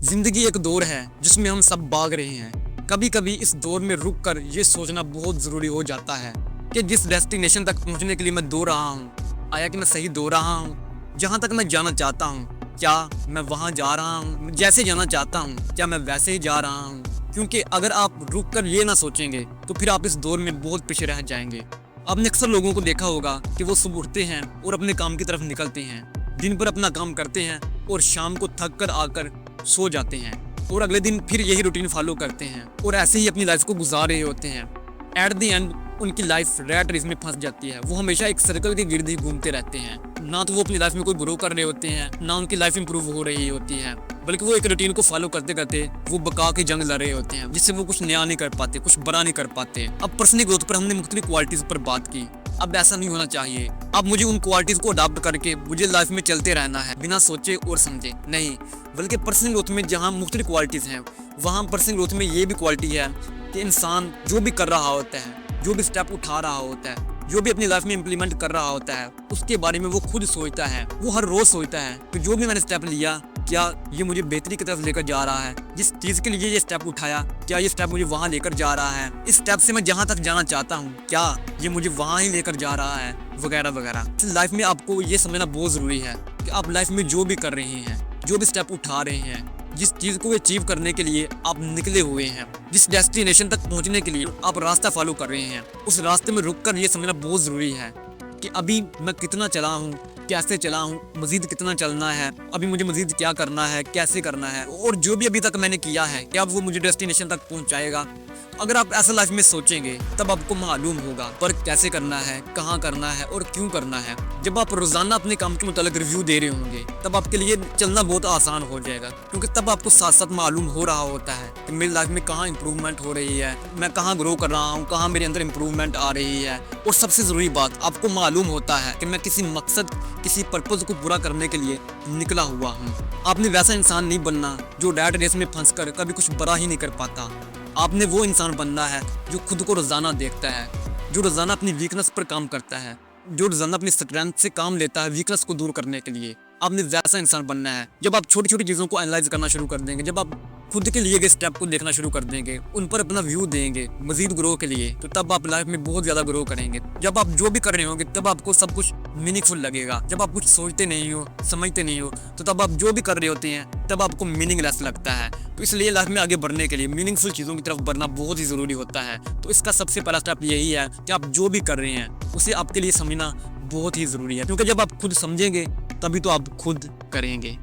जिंदगी एक दौर है जिसमें हम सब भाग रहे हैं। कभी कभी इस दौर में रुक कर ये सोचना बहुत ज़रूरी हो जाता है कि जिस डेस्टिनेशन तक पहुंचने के लिए मैं दौड़ रहा हूं, आया कि मैं सही दौड़ रहा हूं। जहां तक मैं जाना चाहता हूं, क्या मैं वहां जा रहा हूं? जैसे जाना चाहता हूं, क्या मैं वैसे ही जा रहा हूं? क्योंकि अगर आप रुक कर ये ना सोचेंगे तो फिर आप इस दौर में बहुत पीछे रह जाएंगे। आपने अक्सर लोगों को देखा होगा कि वो सुबह उठते हैं और अपने काम की तरफ निकलते हैं, दिन भर अपना काम करते हैं और शाम को थक कर आकर सो जाते हैं और अगले दिन फिर यही रूटीन फॉलो करते हैं और ऐसे ही अपनी लाइफ को गुजार रहे होते हैं। एट द एंड उनकी लाइफ रैट रेस में फंस जाती है। वो हमेशा एक सर्कल के गिर्द ही घूमते रहते हैं। ना तो वो अपनी लाइफ में कोई ग्रो कर रहे होते हैं, ना उनकी लाइफ इंप्रूव हो रही होती है, बल्कि वो एक रूटीन को फॉलो करते करते वो बका की जंग लड़ रहे होते हैं, जिससे वो कुछ नया नहीं कर पाते, कुछ बड़ा नहीं कर पाते। अब पर्सनल ग्रोथ पर हमने मुख्तलिफ क्वालिटीज पर बात की। अब ऐसा नहीं होना चाहिए। अब मुझे उन क्वालिटीज को अडॉप्ट करके मुझे लाइफ में चलते रहना है बिना सोचे और समझे नहीं, बल्कि पर्सनल ग्रोथ में जहाँ मुख्तलिफ क्वालिटीज हैं, वहाँ पर्सनल ग्रोथ में ये भी क्वालिटी है कि इंसान जो भी कर रहा होता है, जो भी स्टेप उठा रहा होता है, जो भी अपनी लाइफ में इम्प्लीमेंट कर रहा होता है, उसके बारे में वो खुद सोचता है। वो हर रोज सोचता है कि जो भी मैंने स्टेप लिया, क्या ये मुझे बेहतरी की तरफ लेकर जा रहा है? जिस चीज़ के लिए ये स्टेप उठाया, क्या ये स्टेप मुझे वहाँ लेकर जा रहा है? इस स्टेप से मैं जहाँ तक जाना चाहता हूँ, क्या ये मुझे वहाँ ही लेकर जा रहा है? वगैरह वगैरह। लाइफ में आपको ये समझना बहुत ज़रूरी है कि आप लाइफ में जो भी कर रहे हैं, जो भी स्टेप उठा रहे हैं, जिस चीज़ को अचीव करने के लिए आप निकले हुए हैं, जिस डेस्टिनेशन तक पहुंचने के लिए आप रास्ता फॉलो कर रहे हैं, उस रास्ते में रुककर ये समझना बहुत ज़रूरी है कि अभी मैं कितना चला हूँ, कैसे चला हूँ, मज़ीद कितना चलना है, अभी मुझे मज़ीद क्या करना है, कैसे करना है, और जो भी अभी तक मैंने किया है, क्या वो मुझे डेस्टिनेशन तक पहुँचाएगा। अगर आप ऐसा लाइफ में सोचेंगे तब आपको मालूम होगा पर कैसे करना है, कहाँ करना है और क्यों करना है। जब आप रोजाना अपने काम के मुताबिक रिव्यू दे रहे होंगे तब आपके लिए चलना बहुत आसान हो जाएगा, क्योंकि तब आपको साथ साथ मालूम हो रहा होता है कि मेरी लाइफ में कहाँ इंप्रूवमेंट हो रही है, मैं कहाँ ग्रो कर रहा हूँ, कहाँ मेरे अंदर इंप्रूवमेंट आ रही है। और सबसे ज़रूरी बात, आपको मालूम होता है कि मैं किसी मकसद, किसी पर्पज़ को पूरा करने के लिए निकला हुआ हूँ। आपने वैसा इंसान नहीं बनना जो रैट रेस में फंस कर कभी कुछ बड़ा ही नहीं कर पाता। आपने वो इंसान बनना है जो खुद को रोज़ाना देखता है, जो रोज़ाना अपनी वीकनेस पर काम करता है, जो रोज़ाना अपनी स्ट्रेंथ से काम लेता है वीकनेस को दूर करने के लिए। आपने वैसा इंसान बनना है। जब आप छोटी छोटी चीज़ों को एनालाइज करना शुरू कर देंगे, जब आप खुद के लिए गए स्टेप को देखना शुरू कर देंगे, उन पर अपना व्यू देंगे मजीद ग्रो के लिए, तो तब आप लाइफ में बहुत ज़्यादा ग्रो करेंगे। जब आप जो भी कर रहे होंगे तब आपको सब कुछ मीनिंगफुल लगेगा। जब आप कुछ सोचते नहीं हो, समझते नहीं हो, तो तब आप जो भी कर रहे होते हैं तब आपको मीनिंगलेस लगता है। तो इसलिए लाइफ में आगे बढ़ने के लिए मीनिंगफुल चीज़ों की तरफ बढ़ना बहुत ही ज़रूरी होता है। तो इसका सबसे पहला स्टेप यही है कि आप जो भी कर रहे हैं उसे आपके लिए समझना बहुत ही ज़रूरी है, क्योंकि जब आप खुद समझेंगे तभी तो आप खुद करेंगे।